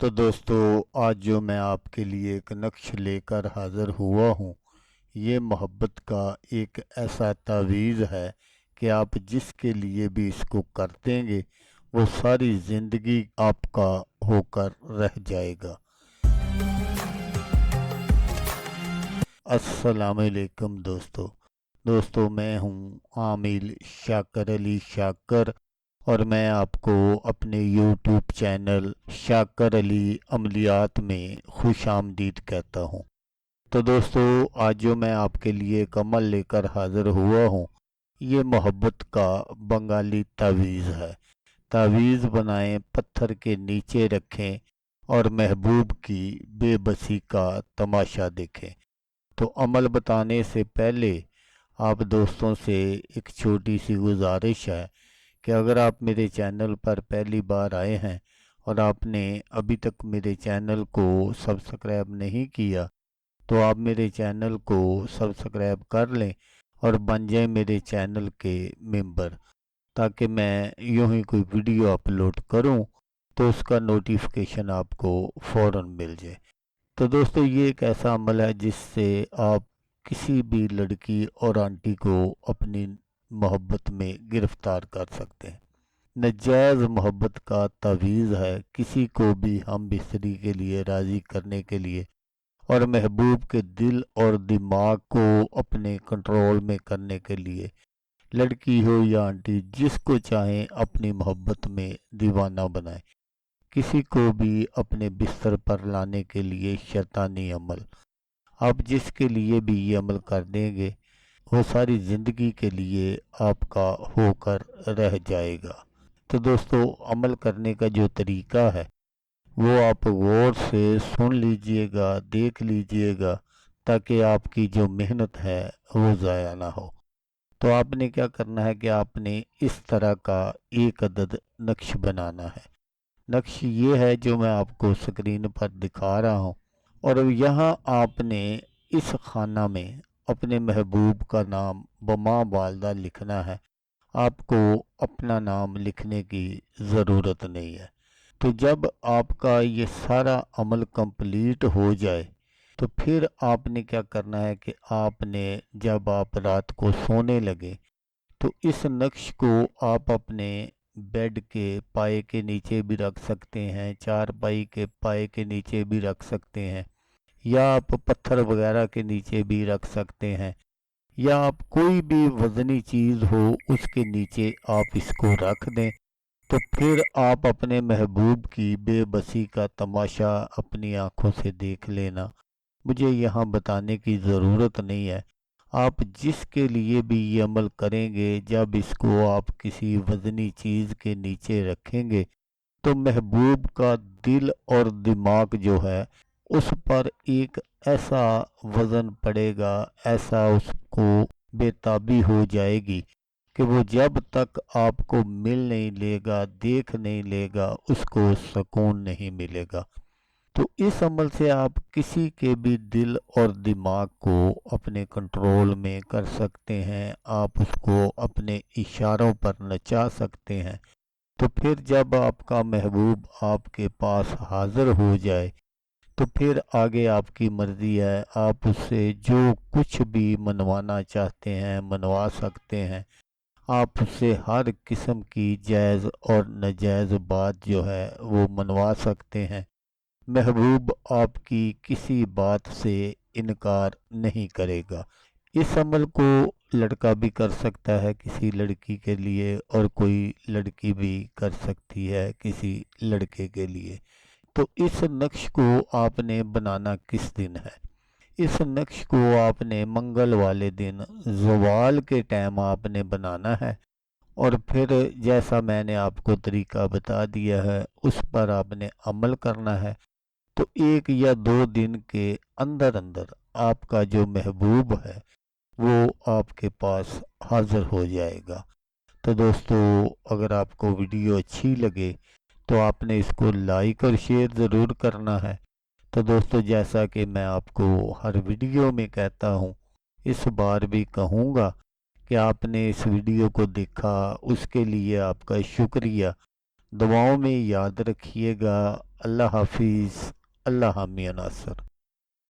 तो दोस्तों, आज जो मैं आपके लिए एक नक्श लेकर हाज़िर हुआ हूँ, ये मोहब्बत का एक ऐसा तावीज़ है कि आप जिसके लिए भी इसको कर देंगे वो सारी ज़िंदगी आपका होकर रह जाएगा। अस्सलामुअलैकुम दोस्तों, मैं हूँ आमिल शाकर अली शाकर और मैं आपको अपने YouTube चैनल शाकर अली अमलियात में खुश आमदीद कहता हूँ। तो दोस्तों, आज जो मैं आपके लिए एक अमल लेकर हाज़िर हुआ हूँ, ये मोहब्बत का बंगाली तावीज़ है। तावीज़ बनाएं, पत्थर के नीचे रखें और महबूब की बेबसी का तमाशा देखें। तो अमल बताने से पहले आप दोस्तों से एक छोटी सी गुजारिश है कि अगर आप मेरे चैनल पर पहली बार आए हैं और आपने अभी तक मेरे चैनल को सब्सक्राइब नहीं किया तो आप मेरे चैनल को सब्सक्राइब कर लें और बन जाएं मेरे चैनल के मेंबर, ताकि मैं यूं ही कोई वीडियो अपलोड करूं तो उसका नोटिफिकेशन आपको फ़ौरन मिल जाए। तो दोस्तों, ये एक ऐसा अमल है जिससे आप किसी भी लड़की और आंटी को अपनी मोहब्बत में गिरफ्तार कर सकते हैं। नजायज़ मोहब्बत का तावीज़ है, किसी को भी हम बिस्तरी के लिए राज़ी करने के लिए और महबूब के दिल और दिमाग को अपने कंट्रोल में करने के लिए। लड़की हो या आंटी, जिसको चाहें अपनी मोहब्बत में दीवाना बनाएं। किसी को भी अपने बिस्तर पर लाने के लिए शैतानी अमल। आप जिसके लिए भी ये अमल कर देंगे वो सारी ज़िंदगी के लिए आपका होकर रह जाएगा। तो दोस्तों, अमल करने का जो तरीका है वो आप गौर से सुन लीजिएगा, देख लीजिएगा, ताकि आपकी जो मेहनत है वो ज़ाया ना हो। तो आपने क्या करना है कि आपने इस तरह का एक अदद नक्श बनाना है। नक्श ये है जो मैं आपको स्क्रीन पर दिखा रहा हूँ, और यहाँ आपने इस खाना में अपने महबूब का नाम बमा वालदा लिखना है। आपको अपना नाम लिखने की ज़रूरत नहीं है। तो जब आपका ये सारा अमल कंप्लीट हो जाए तो फिर आपने क्या करना है कि आपने जब आप रात को सोने लगे तो इस नक्श को आप अपने बेड के पाए के नीचे भी रख सकते हैं, चारपाई के पाए के नीचे भी रख सकते हैं, या आप पत्थर वगैरह के नीचे भी रख सकते हैं, या आप कोई भी वजनी चीज़ हो उसके नीचे आप इसको रख दें। तो फिर आप अपने महबूब की बेबसी का तमाशा अपनी आंखों से देख लेना। मुझे यहाँ बताने की ज़रूरत नहीं है। आप जिसके लिए भी ये अमल करेंगे, जब इसको आप किसी वज़नी चीज़ के नीचे रखेंगे तो महबूब का दिल और दिमाग जो है उस पर एक ऐसा वज़न पड़ेगा, ऐसा उसको बेताबी हो जाएगी कि वो जब तक आपको मिल नहीं लेगा, देख नहीं लेगा, उसको सुकून नहीं मिलेगा। तो इस अमल से आप किसी के भी दिल और दिमाग को अपने कंट्रोल में कर सकते हैं। आप उसको अपने इशारों पर नचा सकते हैं। तो फिर जब आपका महबूब आपके पास हाजिर हो जाए तो फिर आगे आपकी मर्ज़ी है, आप उससे जो कुछ भी मनवाना चाहते हैं मनवा सकते हैं। आप उससे हर किस्म की जायज़ और नाजायज़ बात जो है वो मनवा सकते हैं। महबूब आपकी किसी बात से इनकार नहीं करेगा। इस अमल को लड़का भी कर सकता है किसी लड़की के लिए, और कोई लड़की भी कर सकती है किसी लड़के के लिए। तो इस नक्श को आपने बनाना किस दिन है? इस नक्श को आपने मंगल वाले दिन ज़वाल के टाइम आपने बनाना है, और फिर जैसा मैंने आपको तरीका बता दिया है उस पर आपने अमल करना है। तो 1 या 2 दिन के अंदर अंदर आपका जो महबूब है वो आपके पास हाजिर हो जाएगा। तो दोस्तों, अगर आपको वीडियो अच्छी लगे तो आपने इसको लाइक और शेयर ज़रूर करना है। तो दोस्तों, जैसा कि मैं आपको हर वीडियो में कहता हूँ, इस बार भी कहूँगा कि आपने इस वीडियो को देखा, उसके लिए आपका शुक्रिया। दुआओं में याद रखिएगा। اللہ حافظ۔ اللہ حامی ناصر۔